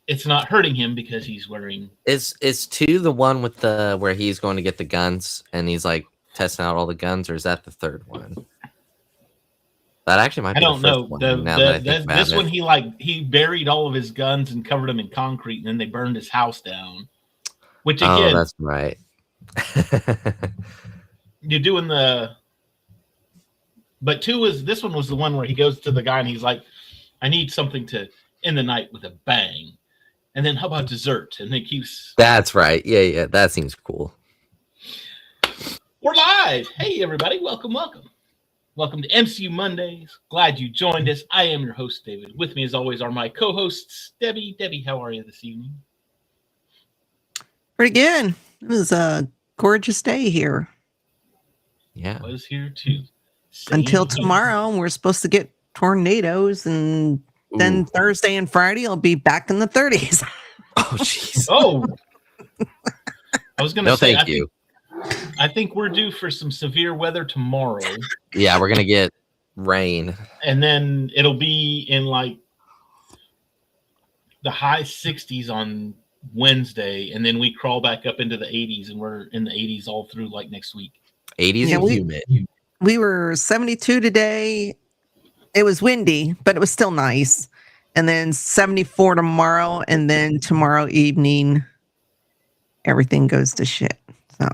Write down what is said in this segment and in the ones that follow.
it's not hurting him because he's wearing. Is 2 the one with the where he's going to get the guns and he's like testing out all the guns, or is that the third one? That actually might I be the don't first know. one. Now that I think about This it, one he buried all of his guns and covered them in concrete, and then they burned his house down. Which oh, again, that's right. you're doing the. But this one was the one where he goes to the guy and he's like, "I need something to end the night with a bang," and then how about dessert? And it keeps. That's right. Yeah, that seems cool. We're live. Hey everybody, welcome. Welcome to MCU Mondays. Glad you joined us. I am your host, David. With me, as always, are my co-hosts, Debbie. Debbie, how are you this evening? Pretty good. It was a gorgeous day here. Yeah. I was here too. Until tomorrow, we're supposed to get tornadoes, and then Thursday and Friday, I'll be back in the 30s. Oh, jeez. Oh. I was going to say, thank you. I think we're due for some severe weather tomorrow. Yeah, we're gonna get rain, and then it'll be in like the high 60s on Wednesday, and then we crawl back up into the 80s, and we're in the 80s all through like next week. 80s and humid. We were 72 today. It was windy, but it was still nice. And then 74 tomorrow, and then tomorrow evening, everything goes to shit. So,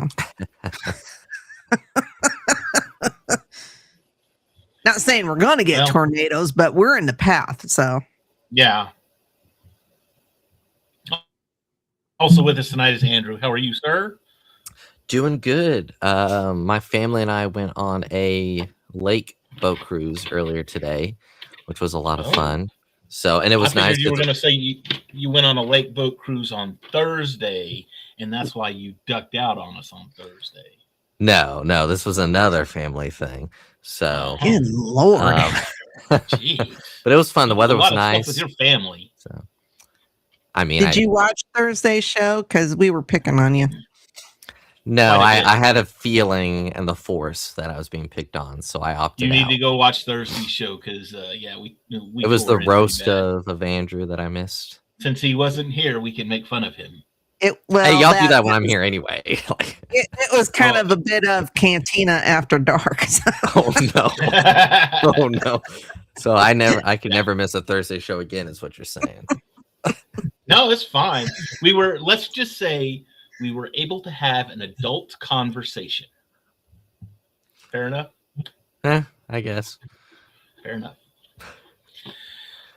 not saying we're going to get tornadoes, but we're in the path. So, yeah. Also with us tonight is Andrew. How are you, sir? Doing good. My family and I went on a lake boat cruise earlier today, which was a lot of fun. So, and it was nice. You were going to say you went on a lake boat cruise on Thursday, and that's why you ducked out on us on Thursday. No, this was another family thing. So, good Lord. But it was fun. The weather was nice. With your family. So, I mean, did you watch Thursday's show? Because we were picking on you. No, I had a feeling and the force that I was being picked on, so I opted out. You need to go watch Thursday's show because, we it was the roast of Andrew that I missed. Since he wasn't here, we can make fun of him. Hey, y'all do that when I'm here anyway. It was kind of a bit of Cantina After Dark. So. Oh no! Oh no! So I could never miss a Thursday show again. Is what you're saying? No, it's fine. Let's just say we were able to have an adult conversation. Fair enough? I guess. Fair enough.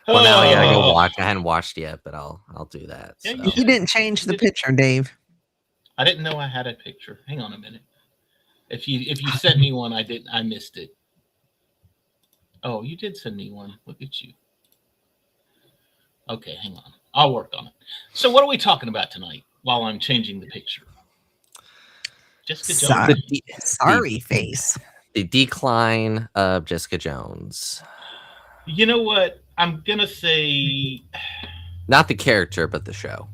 Well, now I gotta go watch. I hadn't watched yet, but I'll do that. So. Yeah, you didn't change the picture, Dave. I didn't know I had a picture. Hang on a minute. If you sent me one, I missed it. Oh, you did send me one. Look at you. Okay, hang on. I'll work on it. So what are we talking about tonight while I'm changing the picture? Jessica Jones. Sorry face. The decline of Jessica Jones. You know what? I'm going to say... Not the character, but the show.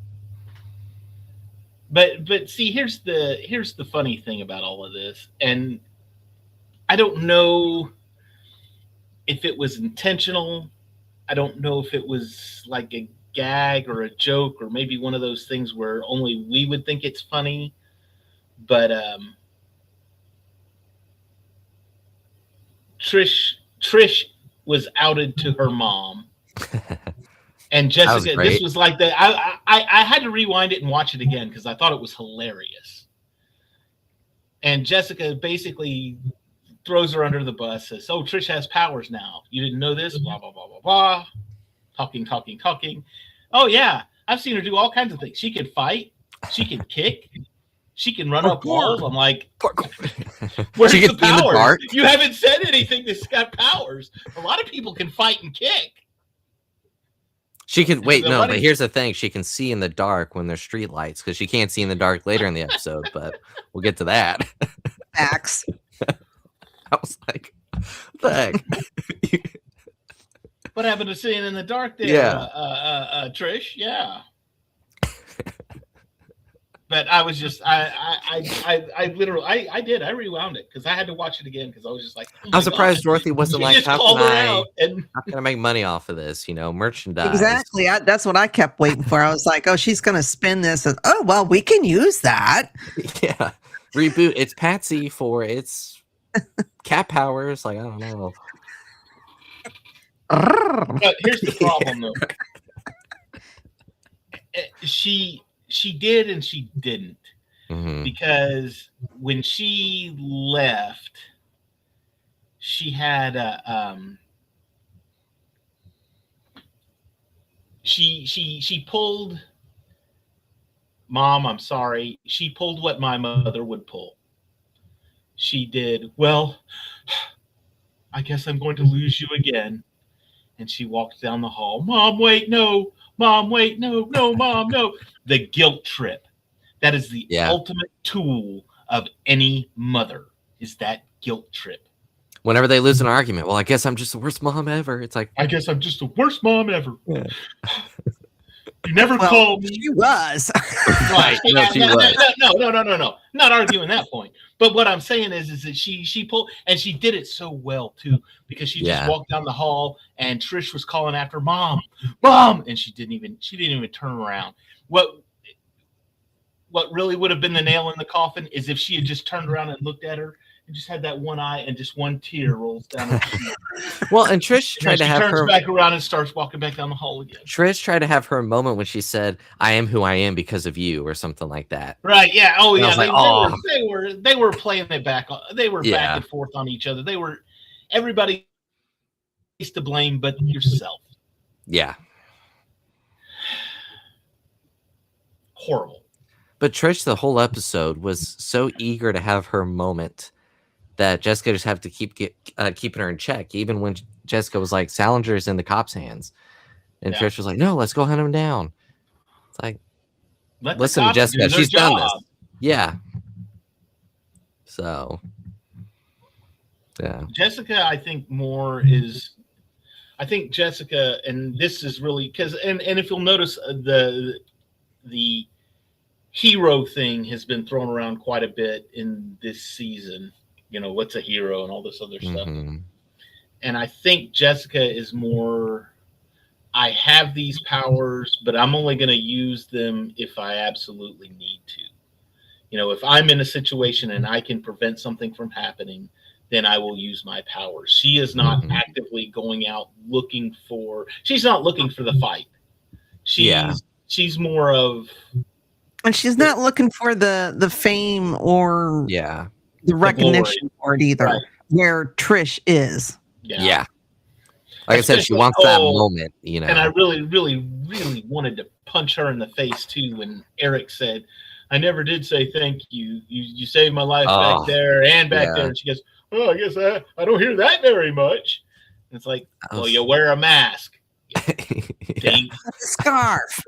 But see, here's the funny thing about all of this. And I don't know if it was intentional. I don't know if it was like a gag or a joke or maybe one of those things where only we would think it's funny. But Trish was outed to her mom. And Jessica, this was like I had to rewind it and watch it again because I thought it was hilarious. And Jessica basically throws her under the bus, says, "Oh, Trish has powers now. You didn't know this? Blah, blah, blah, blah, blah." Talking. Oh, yeah. I've seen her do all kinds of things. She can fight. She can kick. She can run up walls. I'm like, where's the powers? You haven't said anything that's got powers. A lot of people can fight and kick. She can but here's the thing: she can see in the dark when there's street lights because she can't see in the dark later in the episode. But we'll get to that. Facts. I was like, what the heck? What happened to seeing in the dark there? Yeah. Trish? Yeah. But I was just I literally I rewound it because I had to watch it again because I was just like, oh I'm surprised God. Dorothy wasn't She like, just how called can her I out, and make money off of this? Merchandise. Exactly. That's what I kept waiting for. I was like, oh, she's going to spin this. And, oh, well, we can use that. Yeah. Reboot. It's Patsy for its cat powers. Like, I don't know. but here's the problem though. She did and she didn't. Mm-hmm. Because when she left, she had she pulled, Mom, I'm sorry. She pulled what my mother would pull. She did, well, I guess I'm going to lose you again. And she walked down the hall. Mom, wait, no. Mom, wait, no, Mom, no. The guilt trip. That is the ultimate tool of any mother, is that guilt trip. Whenever they lose an argument, well, I guess I'm just the worst mom ever. It's like, I guess I'm just the worst mom ever. Yeah. You never called me. She was. Right. No, she was. No. Not arguing that point. But what I'm saying is that she pulled, and she did it so well too, because she just walked down the hall and Trish was calling after Mom, and she didn't even turn around. What really would have been the nail in the coffin is if she had just turned around and looked at her and just had that one eye and just one tear rolls down her cheek. Well, and Trish tried to have her... turns back around and starts walking back down the hall again. Trish tried to have her moment when she said, I am who I am because of you, or something like that. Right, yeah. Oh, and yeah. They were playing it back. They were back and forth on each other. Everybody is to blame but yourself. Yeah. Horrible. But Trish, the whole episode, was so eager to have her moment that Jessica just had to keep keeping her in check. Even when Jessica was like, Salinger's in the cops' hands. And Trish was like, no, let's go hunt him down. It's like, listen to Jessica. She's done this. Yeah. So, yeah. Jessica, I think Jessica, and this is really because, and if you'll notice, the hero thing has been thrown around quite a bit in this season. What's a hero and all this other stuff. And I think Jessica is more, I have these powers, but I'm only going to use them if I absolutely need to. If I'm in a situation and I can prevent something from happening, then I will use my powers. She is not actively going out she's not looking for the fight. She's more of, and she's not looking for the fame or the recognition for it either, where Trish is. Yeah. Like I said, she wants that moment, And I really, really, really wanted to punch her in the face too when Erik said, I never did say thank you. You saved my life back there and back there. And she goes, oh, I guess I don't hear that very much. And it's like, well, you wear a mask. Scarf.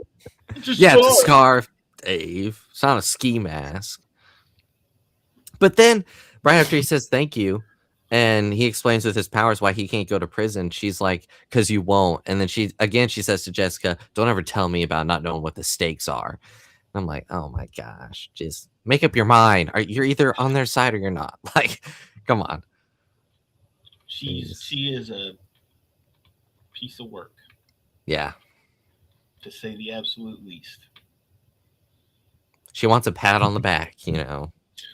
It's a scarf, Dave. It's not a ski mask. But then, right after he says thank you, and he explains with his powers why he can't go to prison, she's like, because you won't. And then she says to Jessica, don't ever tell me about not knowing what the stakes are. And I'm like, oh my gosh, just make up your mind. You're either on their side or you're not. Like, come on. She is a piece of work. Yeah. To say the absolute least. She wants a pat on the back,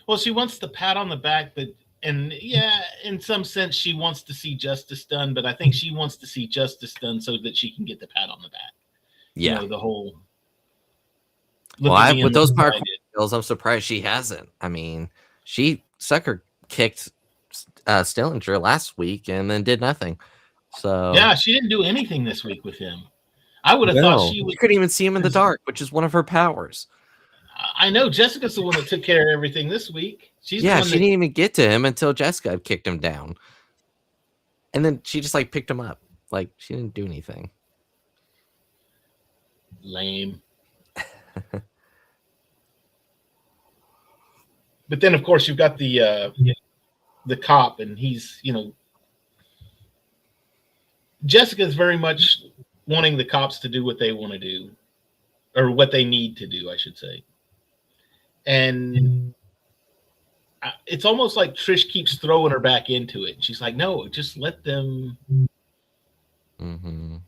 Well, she wants the pat on the back, but in some sense, she wants to see justice done. But I think she wants to see justice done so that she can get the pat on the back. Yeah, the whole. Well, with those parkour skills, I'm surprised she hasn't. I mean, she sucker kicked Stillinger last week and then did nothing. So yeah, she didn't do anything this week with him. I would have thought she would. You couldn't even see him in the dark, which is one of her powers. I know Jessica's the one that took care of everything this week. She didn't even get to him until Jessica had kicked him down. And then she just picked him up. Like, she didn't do anything. Lame. But then of course you've got the cop, and he's, Jessica's very much wanting the cops to do what they want to do, or what they need to do, I should say. And it's almost like Trish keeps throwing her back into it. She's like, no, just let them do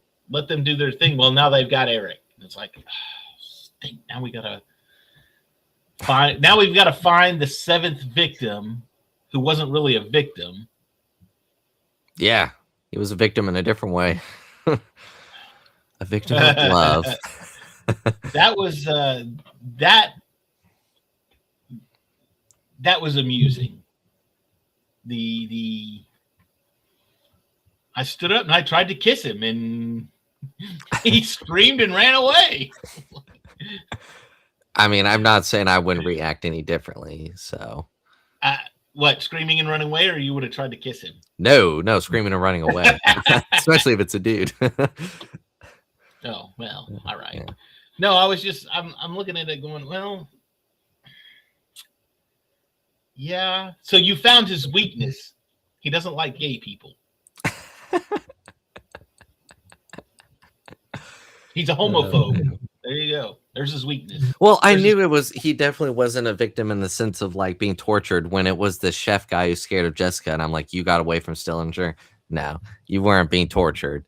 their thing. Well, now they've got Erik. And it's like, now we've got to find the 7th victim who wasn't really a victim. Yeah, he was a victim in a different way. A victim of love. That was that was amusing. I stood up and I tried to kiss him, and he screamed and ran away. I mean, I'm not saying I wouldn't react any differently. So, what, screaming and running away, or you would have tried to kiss him? No, screaming and running away, especially if it's a dude. Oh, well, all right. Yeah. No, I was just, I'm looking at it going, well, yeah. So you found his weakness. He doesn't like gay people. He's a homophobe. There you go. There's his weakness. Well, I knew he definitely wasn't a victim in the sense of like being tortured when it was the chef guy who's scared of Jessica. And I'm like, you got away from Salinger. No, you weren't being tortured.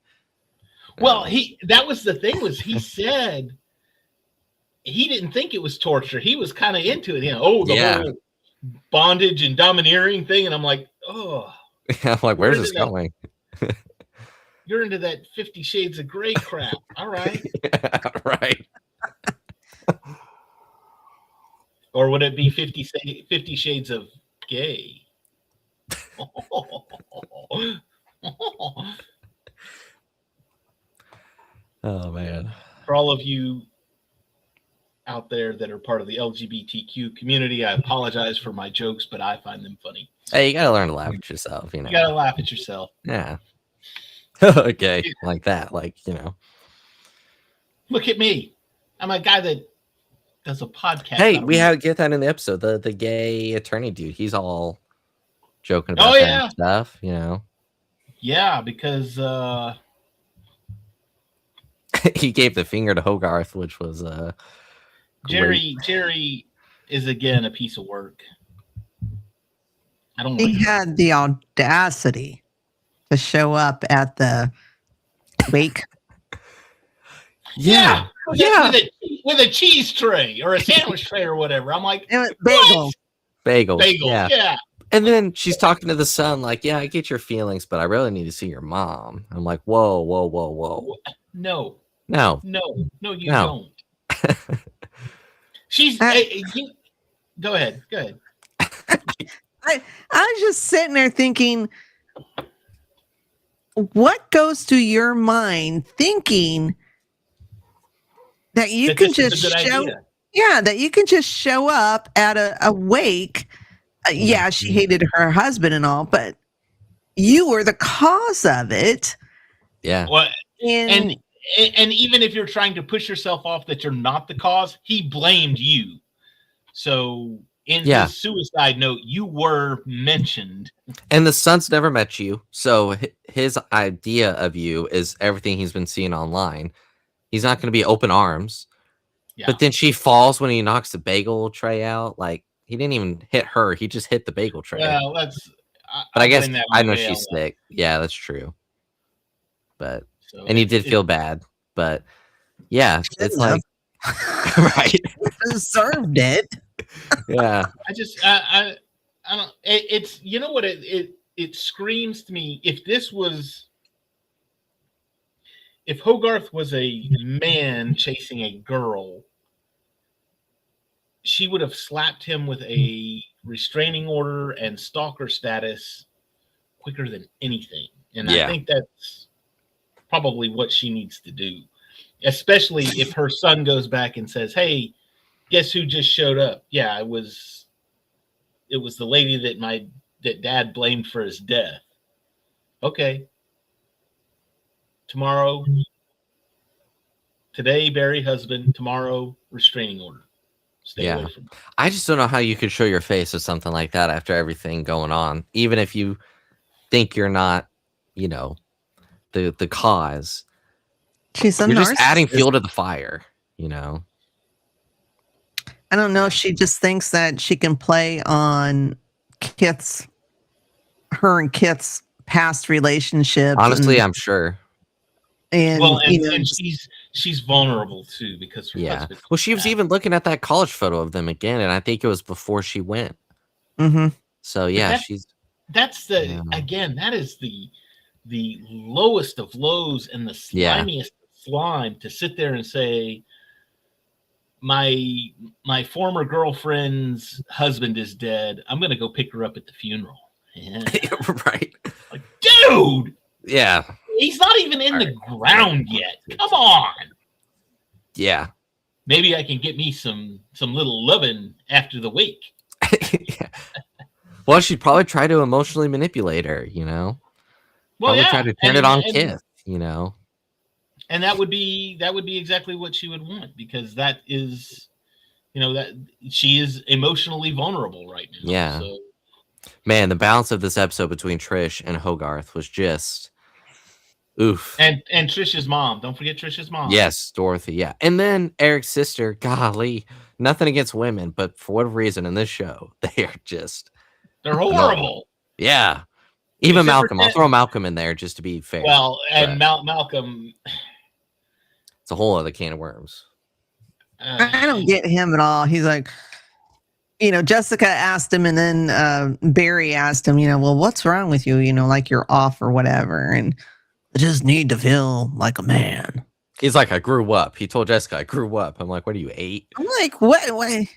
Well, that was the thing, was he said he didn't think it was torture. He was kind of into it. Whole bondage and domineering thing. And I'm like, oh. I'm like, where's this going? You're into that 50 Shades of Grey crap. All right. Yeah, right. Or would it be 50 Shades of Gay? Oh, man. For all of you out there that are part of the LGBTQ community, I apologize for my jokes, but I find them funny. Hey, you got to learn to laugh at yourself. You got to laugh at yourself. Yeah. Okay. Like that. Like, Look at me. I'm a guy that does a podcast. Hey, we have get that in the episode. The gay attorney dude. He's all joking about that stuff, Yeah, because he gave the finger to Hogarth, which was Jerry is again a piece of work. I don't. He had the audacity to show up at the wake. Yeah. With a cheese tray or a sandwich tray or whatever. I'm like, bagel. Yeah. And then she's talking to the son, like, yeah, I get your feelings, but I really need to see your mom. I'm like, whoa. No, you don't. She's. Go ahead. I was just sitting there thinking, what goes through your mind thinking that you can just show up at a wake. She hated her husband and all, but you were the cause of it. Yeah. Well, and even if you're trying to push yourself off that you're not the cause, he blamed you. So in his suicide note, you were mentioned. And the son's never met you, so his idea of you is everything he's been seeing online. He's not going to be open arms. Yeah. But then she falls when he knocks the bagel tray out. Like, he didn't even hit her. He just hit the bagel tray. Well, but I guess I know she's sick. Yeah, that's true. But and he did feel bad. But yeah, it's like right. Deserved it. Yeah. I don't. It's what it screams to me. If Hogarth was a man chasing a girl, she would have slapped him with a restraining order and stalker status quicker than anything. And I think that's probably what she needs to do, especially if her son goes back and says, hey, guess who just showed up? Yeah, it was the lady that dad blamed for his death. Okay. Today, bury husband. Tomorrow, restraining order. Stay away from it. I just don't know how you could show your face with something like that after everything going on, even if you think you're not, the cause. She's a You're narcissist. just adding fuel to the fire, I don't know if she just thinks that she can play on her and Kit's past relationship. Honestly, I'm sure. And she's vulnerable too because her husband. Well, she was even looking at that college photo of them again, and I think it was before she went. Mm-hmm. So that's again, that is the lowest of lows and the slimiest of slime to sit there and say, my former girlfriend's husband is dead. I'm gonna go pick her up at the funeral. Yeah. Right. Like, dude. Yeah. He's not even in the ground yet. Come on. Yeah. Maybe I can get me some little loving after the wake. Yeah. Well, she'd probably try to emotionally manipulate her, Well, probably try to turn it on Kith, And that would be exactly what she would want, because that is, that she is emotionally vulnerable right now. Yeah. So. Man, the balance of this episode between Trish and Hogarth was just oof. And Trish's mom. Don't forget Trish's mom. Yes, Dorothy. Yeah. And then Eric's sister. Golly, nothing against women, but for whatever reason in this show, they're horrible. Yeah. Even Malcolm. I'll throw Malcolm in there just to be fair. Well, and Malcolm. It's a whole other can of worms. I don't get him at all. He's like, Jessica asked him, and then Barry asked him, well, what's wrong with you? Like you're off or whatever. And I just need to feel like a man. He's like, I grew up. He told Jessica, I grew up. I'm like, what are you, 8? I'm like, what?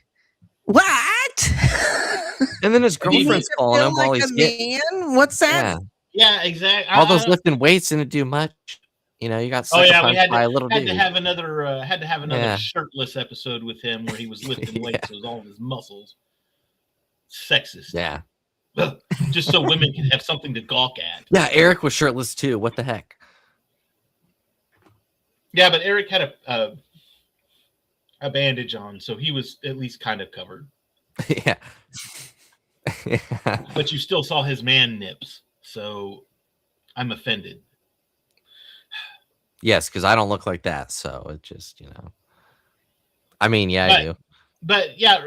And then his girlfriend's calling him while he's man? What's that? Yeah, exactly. All those lifting weights didn't do much. You got sacrificed by a little dude. Had to have another shirtless episode with him where he was lifting weights with all of his muscles. Sexist. Yeah. Just so women can have something to gawk at. Yeah, Erik was shirtless too. What the heck? Yeah, but Erik had a bandage on, so he was at least kind of covered. Yeah. But you still saw his man nips, so I'm offended. Yes, because I don't look like that, so it just, I mean, I do. But yeah,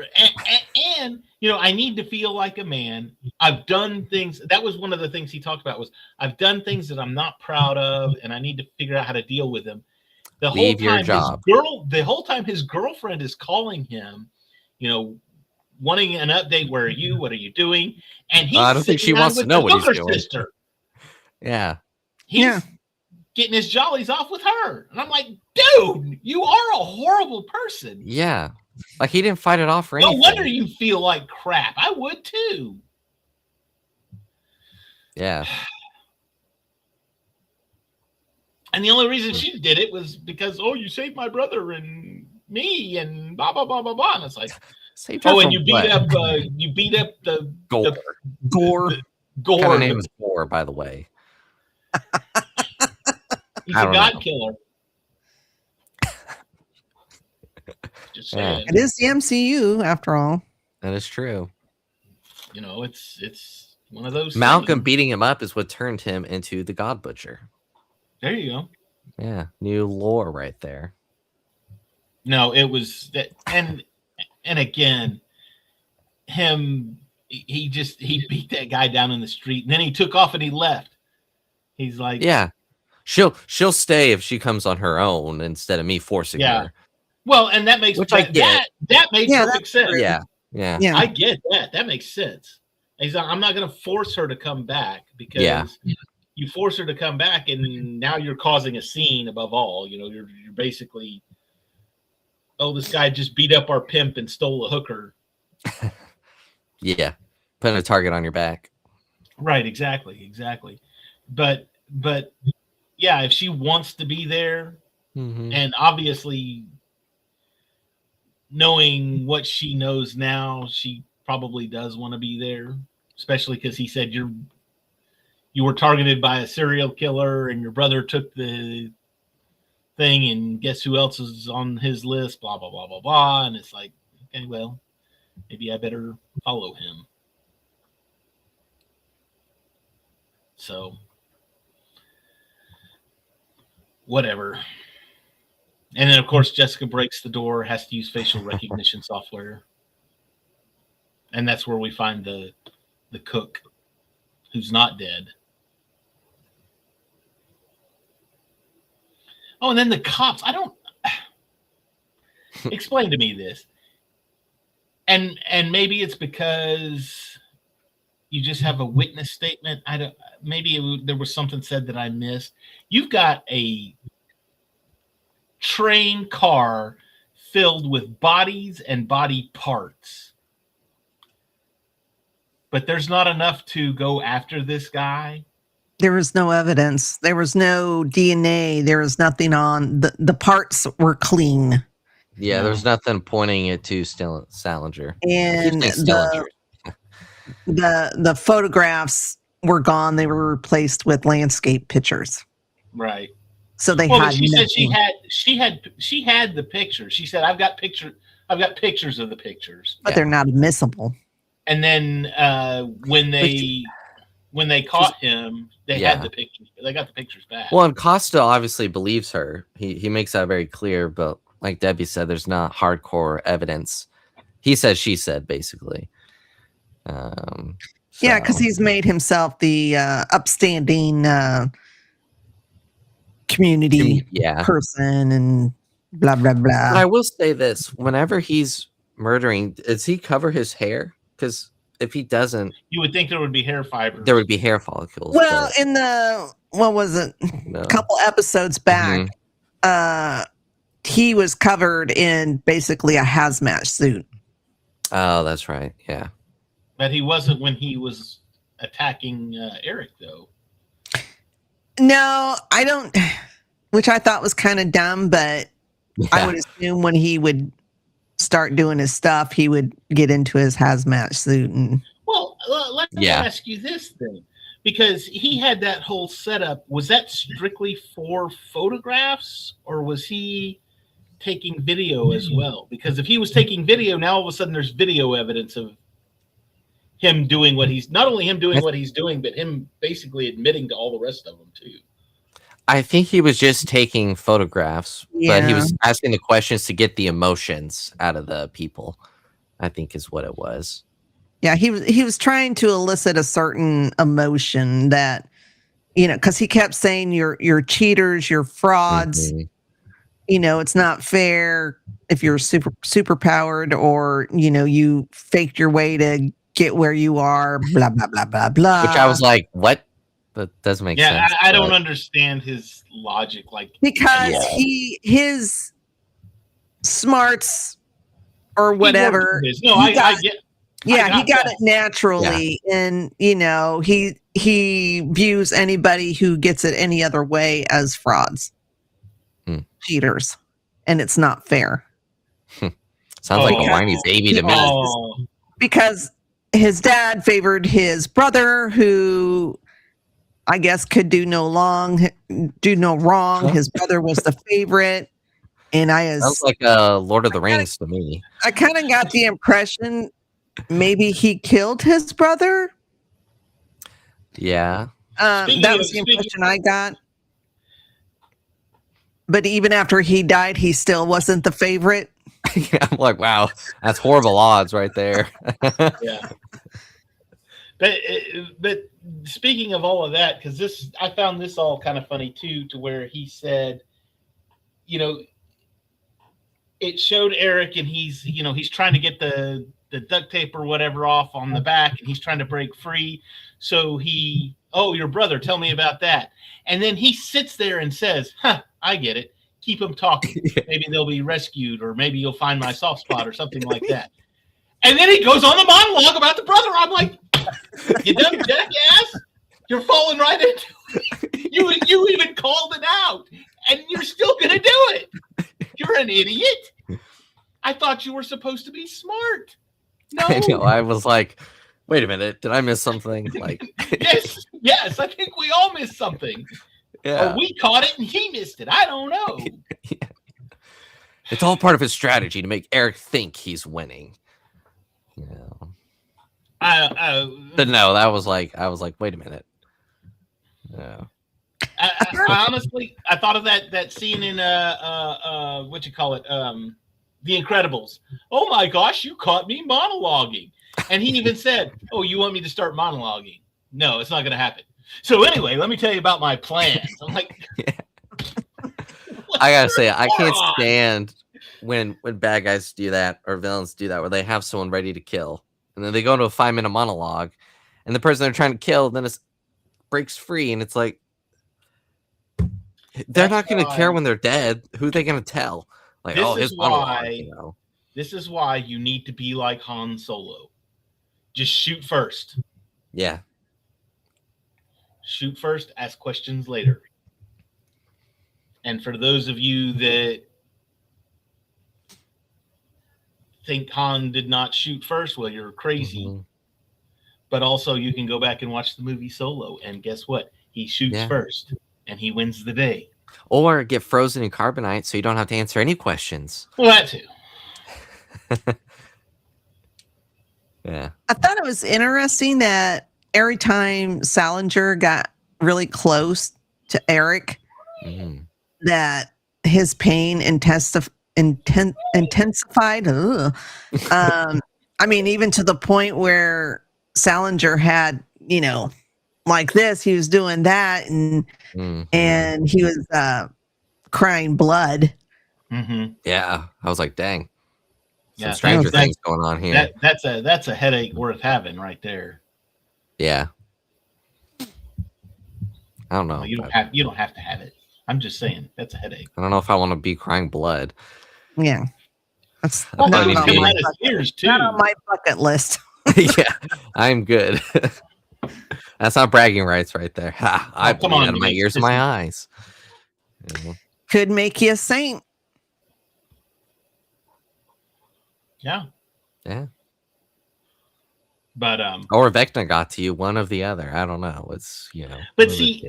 and I need to feel like a man. I've done things. That was one of the things he talked about was I've done things that I'm not proud of, and I need to figure out how to deal with them. Leave your job. The whole time his girlfriend is calling him, wanting an update. Where are you? What are you doing? And he's I don't think she wants to know what he's doing. Sister. Yeah. He's getting his jollies off with her. And I'm like, dude, you are a horrible person. Yeah. Like he didn't fight it off or anything. No wonder you feel like crap. I would too. Yeah. And the only reason she did it was because, you saved my brother and me and blah blah blah blah blah. And it's like, and you beat up the Gore. What kind of name is Gore, by the way? He's a god killer. Just saying. It is the MCU after all. That is true. It's one of those. Malcolm beating him up is what turned him into the God Butcher. There you go. Yeah, new lore right there. No, it was that, and again, he beat that guy down in the street, and then he took off and he left. He's like, yeah, she'll stay if she comes on her own instead of me forcing her. Well, and that makes I get. That makes perfect sense. Yeah. I get that. That makes sense. He's like, I'm not going to force her to come back because you force her to come back, and now you're causing a scene. Above all, you're basically, this guy just beat up our pimp and stole a hooker. Yeah, putting a target on your back. Right. Exactly. But yeah, if she wants to be there, and obviously knowing what she knows now, she probably does want to be there, especially because he said you were targeted by a serial killer and your brother took the thing, and guess who else is on his list, blah blah blah blah blah. And it's like, okay, well, maybe I better follow him. So whatever. And then, of course, Jessica breaks the door, has to use facial recognition software. And that's where we find the cook who's not dead. Oh, and then the cops. I don't... Explain to me this. And maybe it's because you just have a witness statement. I don't... Maybe there was something said that I missed. You've got a train car filled with bodies and body parts, but there's not enough to go after this guy. There was no evidence. There was no DNA. There was nothing on the parts were clean. Yeah, there's nothing pointing it to Salinger. And the photographs were gone. They were replaced with landscape pictures. Right. So they had. She said she had the picture. She said, I've got pictures of the pictures, but they're not admissible. And then when they caught him, they had the pictures. They got the pictures back. Well, and Costa obviously believes her. He makes that very clear. But like Debbie said, there's not hardcore evidence. He said, she said, basically. Yeah, because he's made himself the upstanding community person and blah, blah, blah. But I will say this. Whenever he's murdering, does he cover his hair? Because if he doesn't... You would think there would be hair fibers. There would be hair follicles. Well, in the... What was it? No. A couple episodes back, he was covered in basically a hazmat suit. Oh, that's right. Yeah. But he wasn't when he was attacking Erik, though. No, I don't, which I thought was kind of dumb, but I would assume when he would start doing his stuff, he would get into his hazmat suit. And well, let me ask you this then, because he had that whole setup. Was that strictly for photographs, or was he taking video as well? Because if he was taking video, now all of a sudden there's video evidence of him doing what he's not only him doing what he's doing, but him basically admitting to all the rest of them too. I think he was just taking photographs, but he was asking the questions to get the emotions out of the people, I think is what it was. Yeah, he was trying to elicit a certain emotion that, because he kept saying you're cheaters, you're frauds. Mm-hmm. It's not fair if you're super powered, or you faked your way to get where you are, blah, blah, blah, blah, blah. Which I was like, what? That doesn't make sense. Yeah, I don't understand his logic. Because his smarts or whatever. No, I get. Yeah, he got it naturally. Yeah. And, he views anybody who gets it any other way as frauds, cheaters. And it's not fair. Sounds like a whiny baby to me. Because his dad favored his brother, who I guess could do no wrong. His brother was the favorite, and sounds like Lord of the Rings to me. I kind of got the impression maybe he killed his brother. Yeah, that was the impression I got. But even after he died, he still wasn't the favorite. I'm like, wow, that's horrible odds right there. Yeah. But speaking of all of that, because I found this all kind of funny too, to where he said, it showed Erik and he's trying to get the duct tape or whatever off on the back, and he's trying to break free. So your brother, tell me about that. And then he sits there and says, I get it. Keep them talking. Maybe they'll be rescued, or maybe you'll find my soft spot or something like that. And then he goes on the monologue about the brother. I'm like, you dumb jackass. You're falling right into it. You even called it out, and you're still going to do it. You're an idiot. I thought you were supposed to be smart. No. I know. I was like, wait a minute. Did I miss something? Like, yes. I think we all missed something. Yeah. Or we caught it and he missed it. I don't know. Yeah. It's all part of his strategy to make Erik think he's winning. But no, I was like, wait a minute. No. I honestly, I thought of that scene in what you call it, The Incredibles. Oh my gosh, you caught me monologuing, and he even said, "Oh, you want me to start monologuing? No, it's not going to happen." So anyway, let me tell you about my plans. I'm like, I gotta say, I can't stand when bad guys do that or villains do that, where they have someone ready to kill, and then they go into a 5-minute monologue, and the person they're trying to kill then breaks free, and it's like they're not going to care when they're dead. Who are they going to tell? Like, his monologue. This is why you need to be like Han Solo. Just shoot first. Yeah. Shoot first, ask questions later. And for those of you that think Han did not shoot first, well, you're crazy. Mm-hmm. But also, you can go back and watch the movie Solo, and guess what? He shoots first, and he wins the day. Or get frozen in carbonite so you don't have to answer any questions. Well, that too. Yeah. I thought it was interesting that every time Salinger got really close to Erik, that his pain intensified. I mean, even to the point where Salinger had, like this, he was doing that, and he was crying blood. Mm-hmm. Yeah, I was like, dang. Some stranger things going on here. That's a headache worth having right there. Yeah. I don't know. Well, you don't have to have it. I'm just saying that's a headache. I don't know if I want to be crying blood. Yeah. That's not on my bucket list. Yeah, I'm good. That's not bragging rights right there. I bleed out of my ears and my eyes. Could make you a saint. Yeah. Yeah. But or Vecna got to you, one of the other. I don't know. It's But see,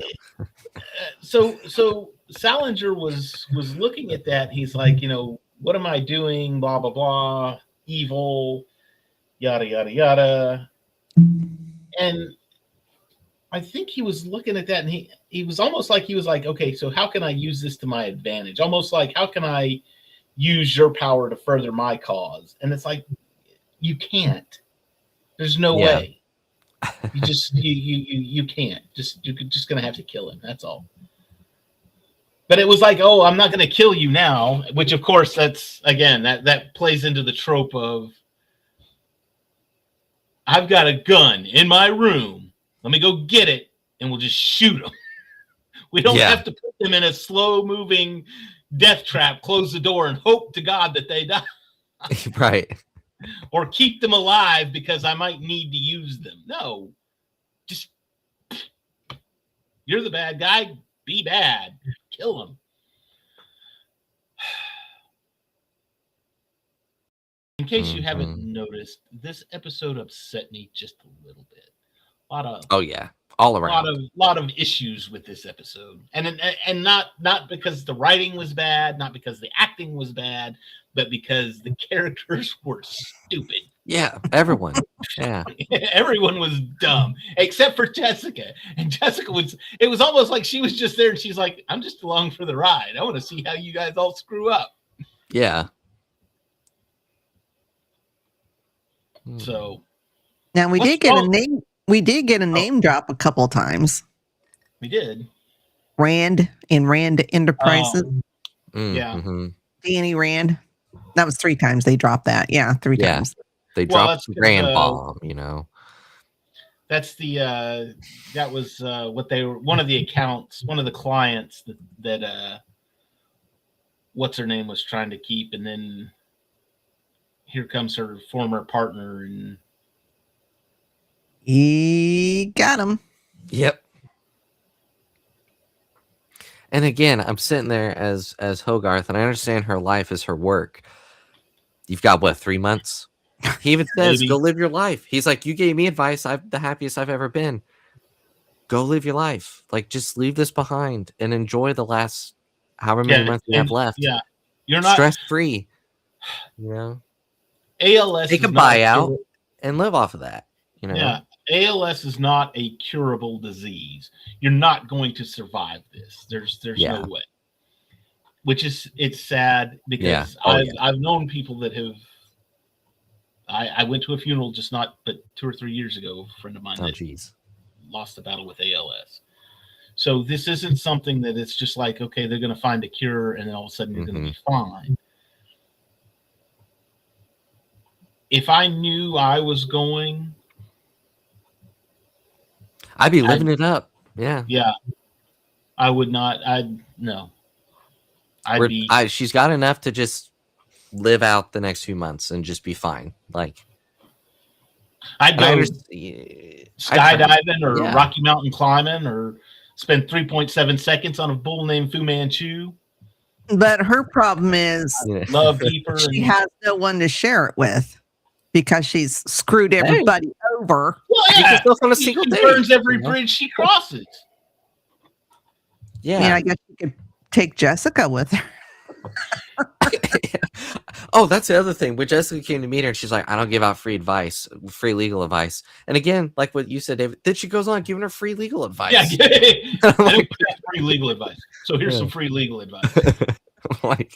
so Salinger was looking at that. He's like, what am I doing? Blah blah blah. Evil. Yada yada yada. And I think he was looking at that, and he was almost like okay, so how can I use this to my advantage? Almost like, how can I use your power to further my cause? And it's like, you can't. There's no way. You just you can't. You're just gonna have to kill him. That's all. But it was like, oh, I'm not gonna kill you now, which of course that's again that plays into the trope of, I've got a gun in my room. Let me go get it, and we'll just shoot them. We don't have to put them in a slow-moving death trap, close the door, and hope to God that they die. Right. Or keep them alive because I might need to use them. No. Just, you're the bad guy. Be bad. Kill them. In case you haven't noticed, this episode upset me just a little bit. All around. A lot of issues with this episode, and not because the writing was bad, not because the acting was bad, but because the characters were stupid. Yeah, everyone. Yeah, everyone was dumb except for Jessica. And Jessica it was almost like she was just there, and she's like, "I'm just along for the ride. I want to see how you guys all screw up." Yeah. So now we did get a name. We did get a name drop a couple of times. We did. Rand in Rand Enterprises. Yeah. Mm-hmm. Danny Rand. That was 3 times they dropped that. Yeah, 3 times. They dropped the Rand bomb, That's the that was what they were, one of the accounts, one of the clients that what's her name was trying to keep, and then here comes her former partner, and he got him. Yep. And again, I'm sitting there as Hogarth, and I understand her life is her work. You've got, 3 months? He even says, go live your life. He's like, you gave me advice. I'm the happiest I've ever been. Go live your life. Like, just leave this behind and enjoy the last however many months you have left. Yeah. You're not stress-free. ALS take a buyout and live off of that. Yeah. ALS is not a curable disease. You're not going to survive this. There's no way. Which is, it's sad because I've known people that have. I went to a funeral but 2 or 3 years ago. A friend of mine that lost the battle with ALS. So this isn't something that it's just like, okay, they're going to find a cure and then all of a sudden you're going to be fine. If I knew I was going, I'd be living it up. Yeah. Yeah. I would not. No. She's got enough to just live out the next few months and just be fine. Like, I'd go skydiving or Rocky Mountain climbing or spend 3.7 seconds on a bull named Fu Manchu. But her problem is love keeper. She has no one to share it with because she's screwed everybody over. Well, yeah. She burns every bridge she crosses. Yeah. I mean, I guess you could take Jessica with her. Oh, that's the other thing. When Jessica came to meet her, and she's like, I don't give out free legal advice. And again, like what you said, David, then she goes on giving her free legal advice. Yeah. I don't have free legal advice. So here's some free legal advice. Like,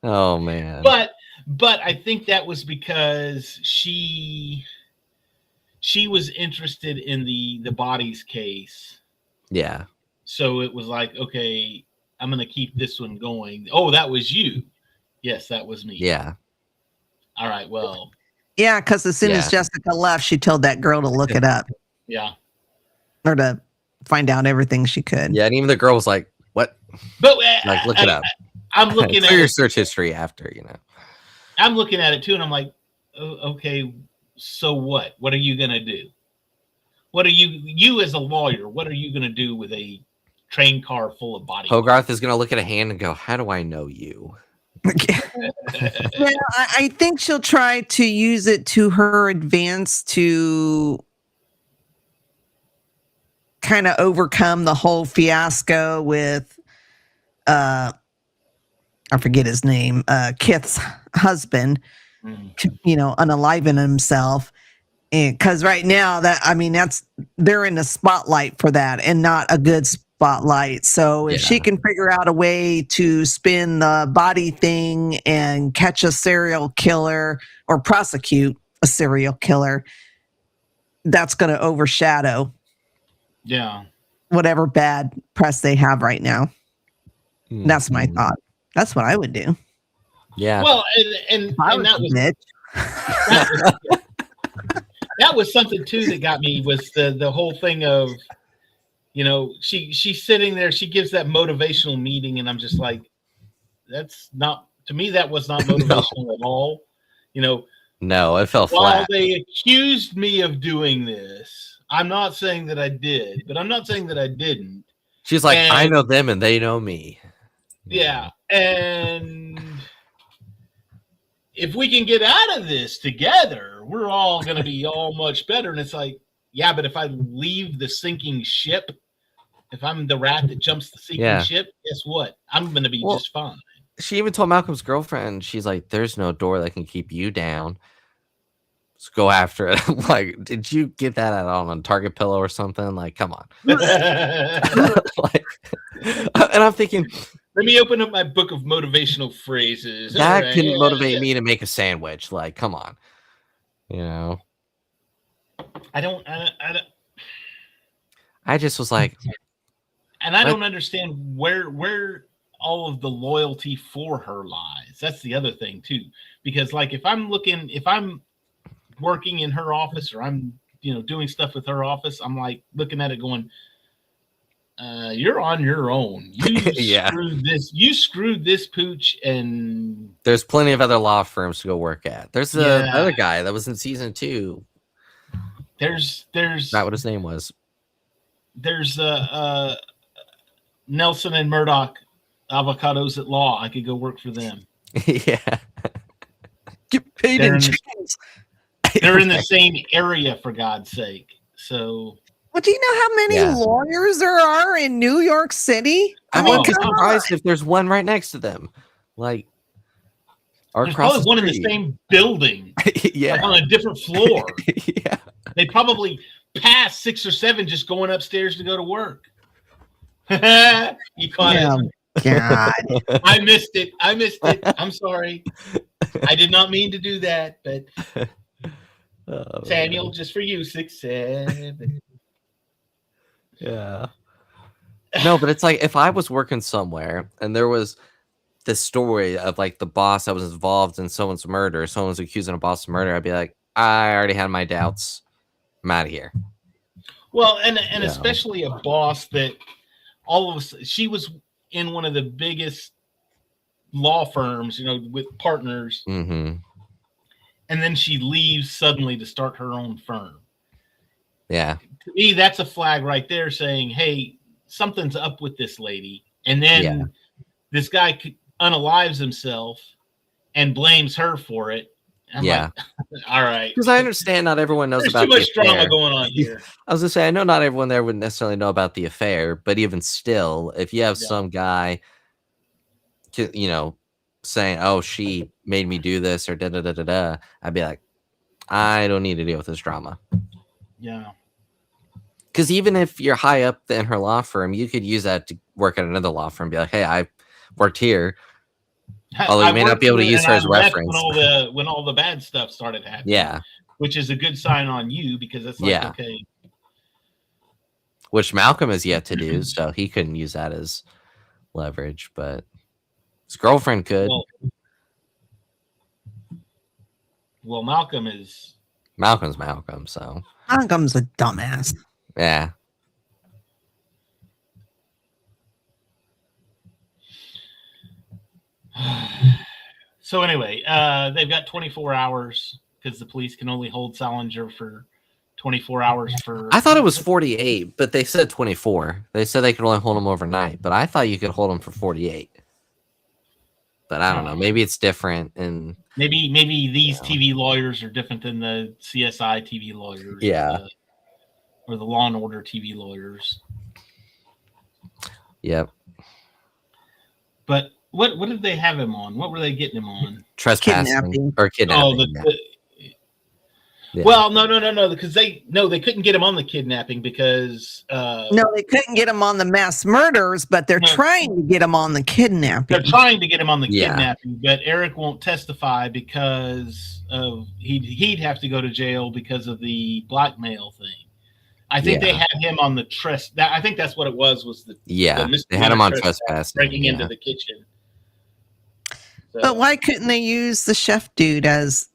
oh man. But I think that was because she was interested in the bodies case. Yeah. So it was like, okay, I'm going to keep this one going. Oh, that was you. Yes, that was me. Yeah. All right, well. Yeah, because as soon as Jessica left, she told that girl to look it up. Yeah. Or to find out everything she could. Yeah, and even the girl was like, what? But like, look it up. I'm looking at your search history after, I'm looking at it too, and I'm like, oh, okay, so what? What are you going to do? What are you as a lawyer, what are you going to do with a train car full of bodies? Hogarth is going to look at a hand and go, how do I know you? Yeah, I think she'll try to use it to her advance to kind of overcome the whole fiasco with I forget his name, Kith's husband, unaliving himself. Because right now they're in the spotlight for that and not a good spotlight. So if she can figure out a way to spin the body thing and catch a serial killer or prosecute a serial killer, that's going to overshadow whatever bad press they have right now. That's my thought. That's what I would do. Yeah. Well, and that was something too that got me was the whole thing of, she's sitting there, she gives that motivational meeting, and I'm just like, that's not, to me, that was not motivational at all. No, it fell while flat. They accused me of doing this. I'm not saying that I did, but I'm not saying that I didn't. She's like, I know them and they know me. Yeah. And if we can get out of this together, we're all going to be all much better. And it's like, yeah, but if I leave the sinking ship, if I'm the rat that jumps the sinking ship, guess what? I'm going to be just fine. She even told Malcolm's girlfriend, she's like, there's no door that can keep you down. Let's go after it. I'm like, did you get that on a Target pillow or something? Like, come on. And I'm thinking, let me open up my book of motivational phrases. That can motivate me to make a sandwich. Like, come on. I just was like, and I don't understand where all of the loyalty for her lies. That's the other thing too, because like if I'm working in her office or I'm doing stuff with her office, I'm like looking at it going, you're on your own. You screwed this pooch, and there's plenty of other law firms to go work at. There's the other guy that was in season 2. There's not what his name was. There's Nelson and Murdoch, Avocados at Law. I could go work for them. Yeah. Get paid in chickens. They're in the same area, for God's sake. So. Well, do you know how many lawyers there are in New York City? I wouldn't be surprised if there's one right next to them. Like, Or there's across probably one in the same building. Yeah. Like on a different floor. Yeah. They probably passed 6 or 7 just going upstairs to go to work. You caught it. God. I missed it. I'm sorry. I did not mean to do that, but Samuel, just for you, 6, 7. Yeah. No, but it's like if I was working somewhere and there was this story of like the boss that was involved in someone's murder, someone's accusing a boss of murder, I'd be like, I already had my doubts. I'm out of here. Well, and especially a boss that all of us, she was in one of the biggest law firms, with partners, Mm-hmm. and then she leaves suddenly to start her own firm. Yeah. To me, that's a flag right there saying, hey, something's up with this lady. And then this guy unalives himself and blames her for it. I'm like, all right. Because I understand not everyone knows There's about too much the affair. drama going on here. I was going to say, I know not everyone there would necessarily know about the affair, but even still, if you have some guy, saying, oh, she made me do this or da-da-da-da-da, I'd be like, I don't need to deal with this drama. Yeah. Because even if you're high up in her law firm, you could use that to work at another law firm. Be like, hey, I worked here. Although you may not be able to use her as reference. When all the bad stuff started happening. Yeah. Which is a good sign on you because it's like, okay. Which Malcolm has yet to do, so he couldn't use that as leverage, but his girlfriend could. Well, Malcolm's Malcolm, so. Malcolm's a dumbass. Yeah. So anyway, they've got 24 hours because the police can only hold Salinger for 24 hours for... I thought it was 48, but they said 24. They said they could only hold him overnight, but I thought you could hold him for 48. But I don't know. Maybe it's different. And maybe these TV lawyers are different than the CSI TV lawyers. Yeah. Or the Law and Order TV lawyers. Yep. But what did they have him on? What were they getting him on? Trespassing or kidnapping. Well, no, because they couldn't get him on the kidnapping because no, they couldn't get him on the mass murders, but they're trying to get him on the kidnapping. They're trying to get him on the kidnapping, but Erik won't testify because of he'd have to go to jail because of the blackmail thing. I think they had him on the I think that's what it was the they had him on trespassing, breaking into the kitchen. So. But why couldn't they use the chef dude as?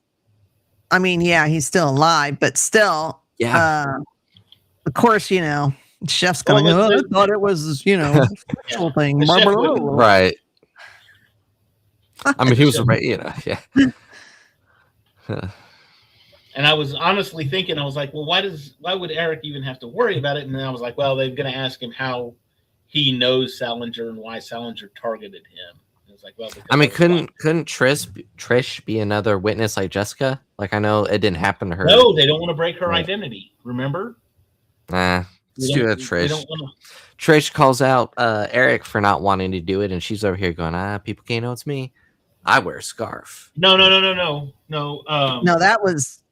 I mean, he's still alive, but still, of course, chef's going to go, I thought it was, sexual thing. Right. I mean, he was, And I was honestly thinking, I was like, well, why would Erik even have to worry about it? And then I was like, well, they're going to ask him how he knows Salinger and why Salinger targeted him. It's like, well, I mean, couldn't Trish be another witness like Jessica? Like, I know it didn't happen to her. No, they don't want to break her identity. Remember? Nah, let's do that, Trish. Trish calls out Erik for not wanting to do it, and she's over here going, people can't know it's me. I wear a scarf. No. No, that was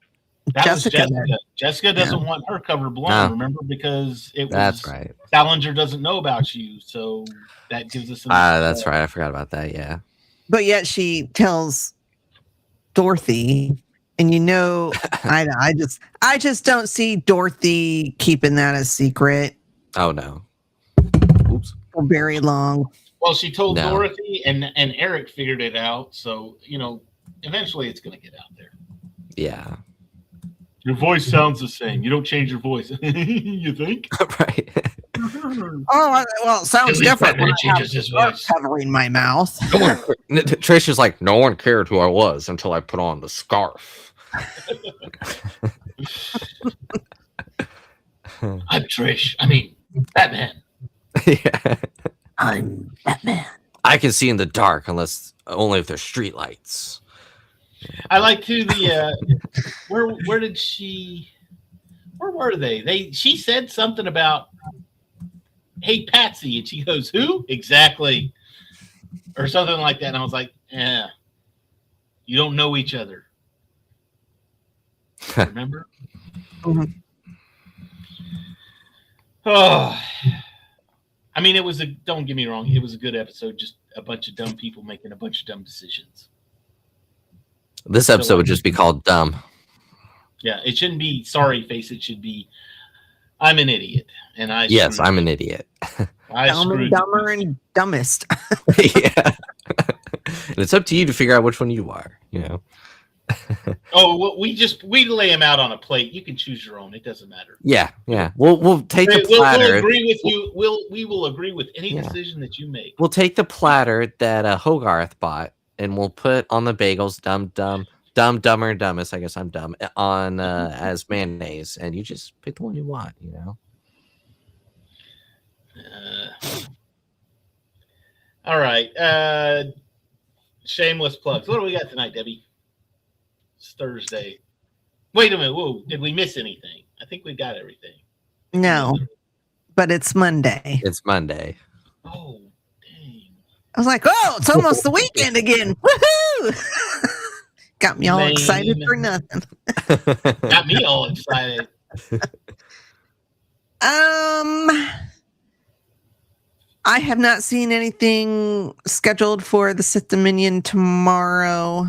Jessica. Jessica doesn't want her cover blonde, remember? Because that's right. Salinger doesn't know about you, so that gives us that's right. I forgot about that, yeah. But yet she tells Dorothy, and I just don't see Dorothy keeping that a secret. Oh no. Oops. For very long. Well, she told Dorothy and Erik figured it out, so eventually it's gonna get out there. Yeah. Your voice sounds the same. You don't change your voice. You think? Right. Oh, well, it sounds different when he changes his voice. Covering my mouth. Trish is like, no one cared who I was until I put on the scarf. I'm Trish. I mean, Batman. Yeah. I'm Batman. I can see in the dark only if there's street lights. I like the where were they? She said something about, hey, Patsy, and she goes, who? Exactly. Or something like that. And I was like, yeah. You don't know each other. Remember? Mhm. Oh, I mean, don't get me wrong, it was a good episode. Just a bunch of dumb people making a bunch of dumb decisions. This episode would just be called Dumb. Yeah, it shouldn't be sorry face. It should be I'm an idiot. And Yes, I'm an idiot. Dumb and dumber and dumbest. Yeah. And it's up to you to figure out which one you are, you know. Oh, well, we lay them out on a plate. You can choose your own. It doesn't matter. Yeah. We'll take the platter. We'll agree with you. We will agree with any decision that you make. We'll take the platter that Hogarth bought, and we'll put on the bagels dumb, dumber, and dumbest. I guess I'm dumb on as mayonnaise, and you just pick the one you want. You know. All right. Shameless plugs. What do we got tonight, Debbie? It's Thursday. Wait a minute. Whoa. Did we miss anything? I think we got everything. No, but it's Monday. It's Monday. Oh, dang. I was like, oh, it's almost the weekend again. Woohoo! Got me all excited for nothing. Got me all excited. I have not seen anything scheduled for the Sith Dominion tomorrow.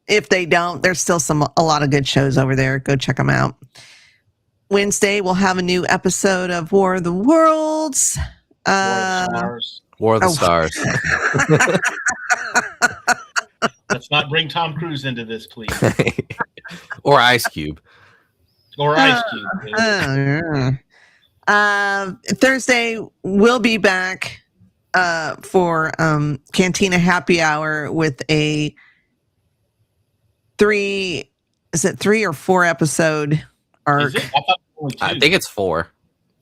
If they don't, there's still a lot of good shows over there. Go check them out. Wednesday, we'll have a new episode of War of the Worlds. War of the Stars. Let's not bring Tom Cruise into this, please. Or Ice Cube. Or Ice Cube. Thursday, we'll be back for Cantina Happy Hour with a 3 or 4 episode arc? I think it's 4.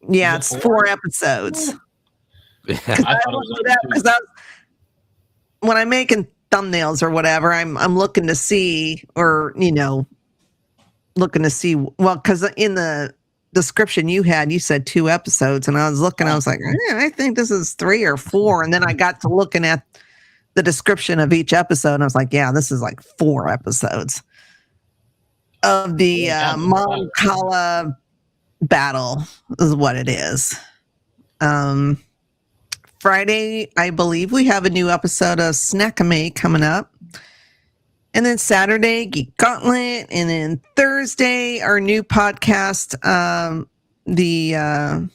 Yeah, it's 4 episodes. Yeah. I thought it was because when I'm making thumbnails or whatever, I'm looking to see, or because in the description you said 2 episodes, and I was looking, I was like, I think this is 3 or 4, and then I got to looking at the description of each episode, and I was like, yeah, this is like 4 episodes of the Mon Cala battle is what it is. Friday, I believe we have a new episode of Snackame coming up. And then Saturday, Geek Gauntlet. And then Thursday, our new podcast, the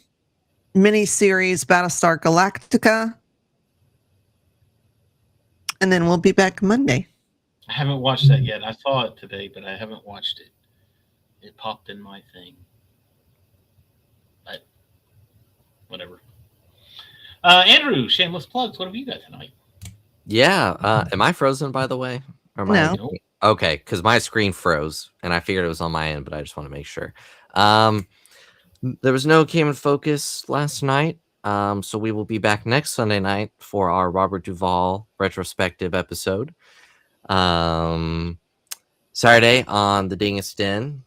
mini-series Battlestar Galactica. And then we'll be back Monday. I haven't watched that yet. I saw it today, but I haven't watched it. It popped in my thing. But whatever. Andrew, shameless plugs. What have you got tonight? Yeah. Am I frozen, by the way? Or No. Okay, because my screen froze, and I figured it was on my end, but I just want to make sure. There was no Came in Focus last night, so we will be back next Sunday night for our Robert Duvall retrospective episode. Saturday on the Dingus Den.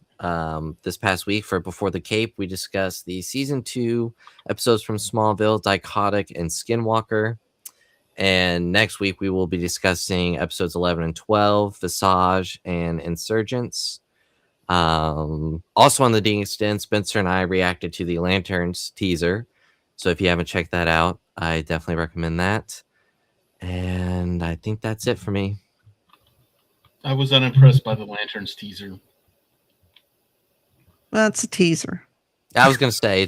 This past week for Before the Cape, we discussed the season 2 episodes from Smallville, Dichotic, and Skinwalker. And next week we will be discussing episodes 11 and 12, Visage and Insurgents. Also on the Dingus Den, Spencer and I reacted to the Lanterns teaser. So if you haven't checked that out, I definitely recommend that. And I think that's it for me. I was unimpressed by the Lanterns teaser. Well, it's a teaser. I was going to say,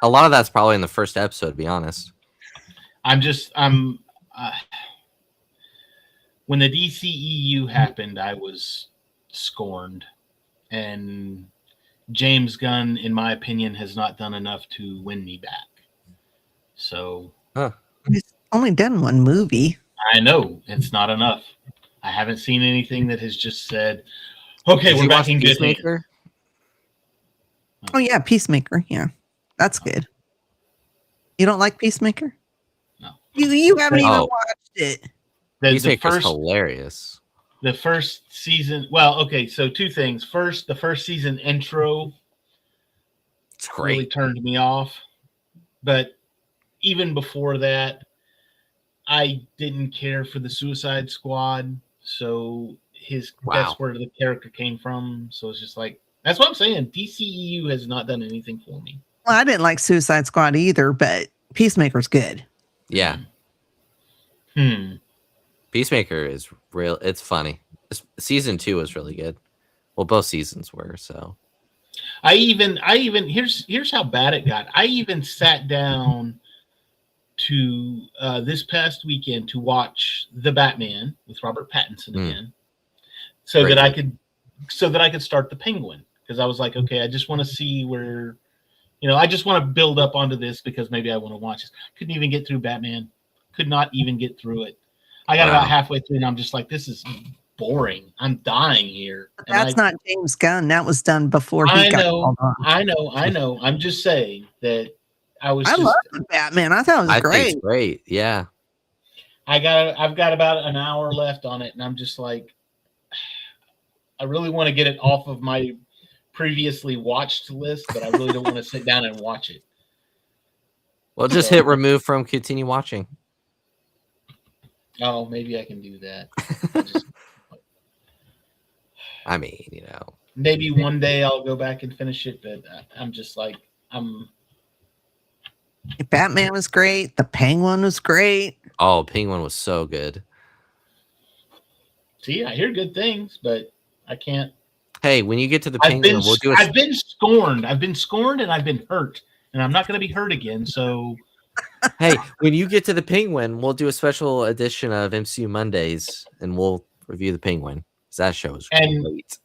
a lot of that's probably in the first episode, to be honest. When the DCEU happened, I was scorned. And James Gunn, in my opinion, has not done enough to win me back. So. He's only done 1 movie. I know. It's not enough. I haven't seen anything that has just said, okay, we're back in good hands. Oh, yeah, Peacemaker. Yeah, that's good. You don't like Peacemaker? No. You haven't even watched it. Peacemaker's hilarious. The first season. Well, okay, so 2 things. First, the first season intro. It's great. Really turned me off. But even before that, I didn't care for the Suicide Squad. So Wow. that's where the character came from. So it's just like, that's what I'm saying. DCEU has not done anything for me. Well, I didn't like Suicide Squad either, but Peacemaker's good. Yeah. Peacemaker is real. It's funny. Season 2 was really good. Well, both seasons were. So I even here's how bad it got. I even sat down to this past weekend to watch The Batman with Robert Pattinson again, so Great that I could start The Penguin, because I was like, okay, I just want to see where, I just want to build up onto this because maybe I want to watch this. Couldn't even get through Batman. Could not even get through it. I got about halfway through and I'm just like, this is boring. I'm dying here. But that's not James Gunn. That was done before he got called on. I know. I'm just saying that I love Batman. I thought it was great. Think it's great. Yeah. I've got about an hour left on it, and I'm just like, I really want to get it off of my previously watched list, but I really don't want to sit down and watch it. Well, just hit remove from continue watching. Oh, maybe I can do that. I mean, maybe one day I'll go back and finish it, but I'm just like, Batman was great. The Penguin was great. Oh, Penguin was so good. See, I hear good things, but I can't. Hey, when you get to the Penguin, we'll do I've been scorned. I've been scorned and I've been hurt, and I'm not going to be hurt again. So, hey, when you get to the Penguin, we'll do a special edition of MCU Mondays, and we'll review the Penguin. That show is great.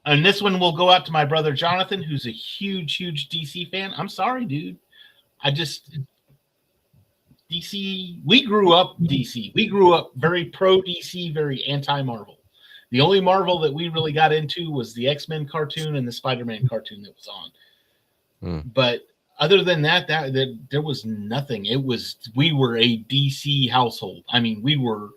And this one will go out to my brother Jonathan, who's a huge DC fan. I'm sorry, dude. DC. We grew up DC. We grew up very pro DC, very anti Marvel. The only Marvel that we really got into was the X-Men cartoon and the Spider-Man cartoon that was on. But other than that, there was nothing. We were a DC household. I mean, we were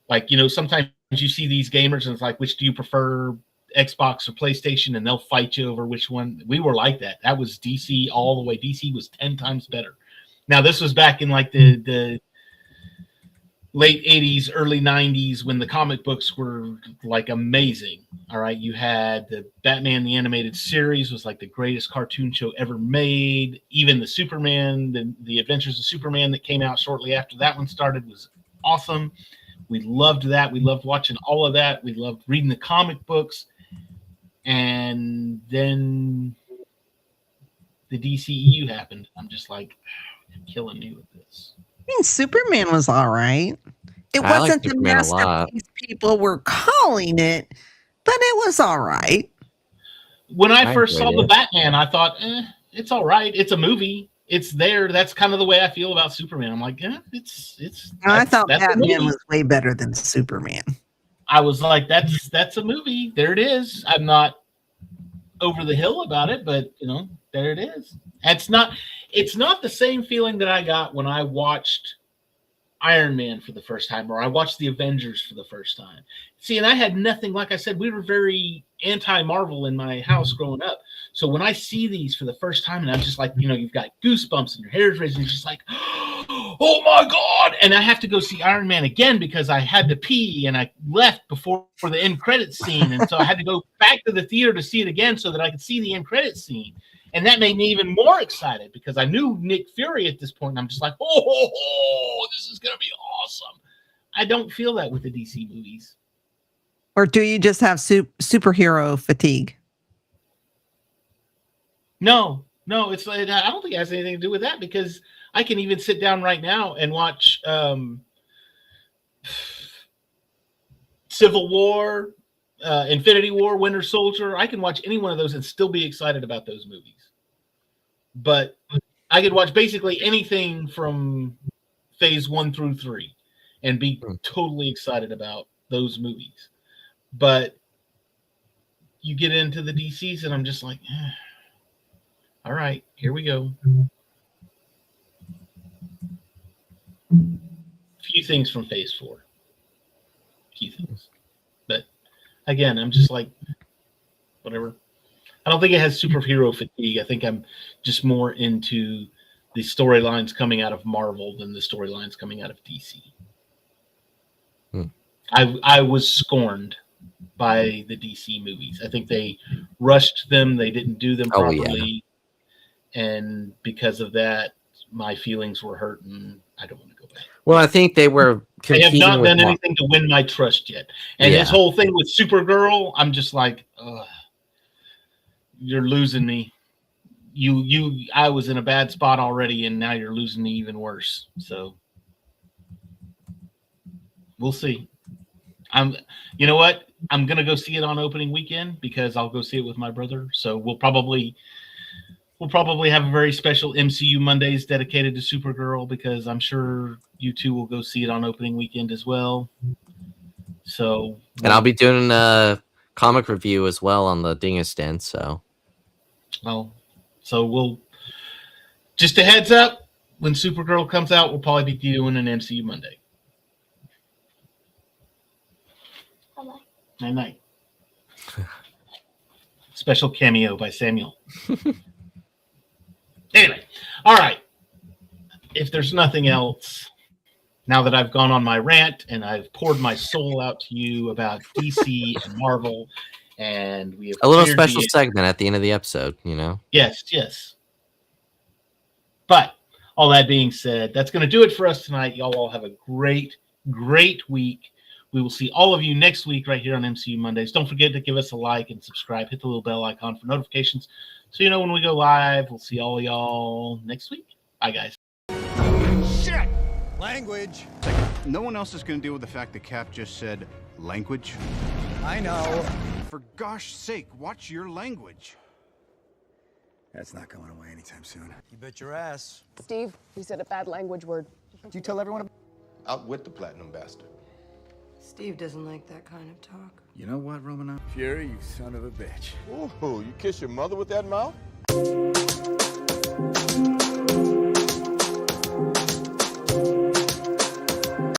like, sometimes you see these gamers and it's like, which do you prefer, Xbox or PlayStation? And they'll fight you over which one. We were like that. That was DC all the way. DC was 10 times better. Now, this was back in like the late 80s, early 90s, when the comic books were like amazing. All right. You had the Batman, the animated series was like the greatest cartoon show ever made. Even the Superman, the Adventures of Superman that came out shortly after that one started was awesome. We loved that. We loved watching all of that. We loved reading the comic books. And then the DCEU happened. I'm just like, you're killing me with this. I mean, Superman was all right. It wasn't the masterpiece people were calling it, but it was all right. When I first saw the Batman, I thought, it's all right. It's a movie. It's there. That's kind of the way I feel about Superman. I'm like, I thought Batman was way better than Superman. I was like, that's a movie. There it is. I'm not over the hill about it, but there it is. It's not the same feeling that I got when I watched Iron Man for the first time, or I watched the Avengers for the first time. See, and I had nothing, like I said, we were very anti-Marvel in my house growing up. So when I see these for the first time, and I'm just like, you've got goosebumps and your hair's raising, you're just like, oh my God. And I have to go see Iron Man again because I had to pee and I left before the end credits scene. And so I had to go back to the theater to see it again so that I could see the end credits scene. And that made me even more excited because I knew Nick Fury at this point. And I'm just like, this is going to be awesome. I don't feel that with the DC movies. Or do you just have superhero fatigue? No, it's like, I don't think it has anything to do with that because I can even sit down right now and watch Civil War, Infinity War, Winter Soldier. I can watch any one of those and still be excited about those movies. But I could watch basically anything from phase 1 through 3 and be totally excited about those movies. But you get into the DCs and I'm just like, all right, here we go. Few things from phase 4. Few things. But again, I'm just like, whatever. I don't think it has superhero fatigue. I think I'm just more into the storylines coming out of Marvel than the storylines coming out of DC. I was scorned by the DC movies. I think they rushed them. They didn't do them properly. And because of that, my feelings were hurt, and I don't want to go back. Well, I think they were They have not done anything to win my trust yet. And his whole thing with Supergirl, I'm just like, you're losing me. I was in a bad spot already, and now you're losing me even worse. So we'll see. You know what? I'm gonna go see it on opening weekend because I'll go see it with my brother. So we'll probably have a very special MCU Mondays dedicated to Supergirl because I'm sure you two will go see it on opening weekend as well. So, and I'll be doing a comic review as well on the Dingestan. So we'll just a heads up, when Supergirl comes out, we'll probably be doing an MCU Monday. Night. Special cameo by Samuel. Anyway, all right. If there's nothing else, now that I've gone on my rant and I've poured my soul out to you about DC and Marvel, and we have a little special segment at the end of the episode, Yes. But all that being said, that's going to do it for us tonight. Y'all all have a great week. We will see all of you next week right here on MCU Mondays. Don't forget to give us a like and subscribe. Hit the little bell icon for notifications so you know when we go live. We'll see all y'all next week. Bye, guys. Shit! Language. No one else is going to deal with the fact that Cap just said language. I know. For gosh sake, watch your language. That's not going away anytime soon. You bet your ass. Steve, you said a bad language word. Did you tell everyone? Out with the platinum bastard. Steve doesn't like that kind of talk. You know what, Romanoff? Fury, you son of a bitch. Ooh, you kiss your mother with that mouth?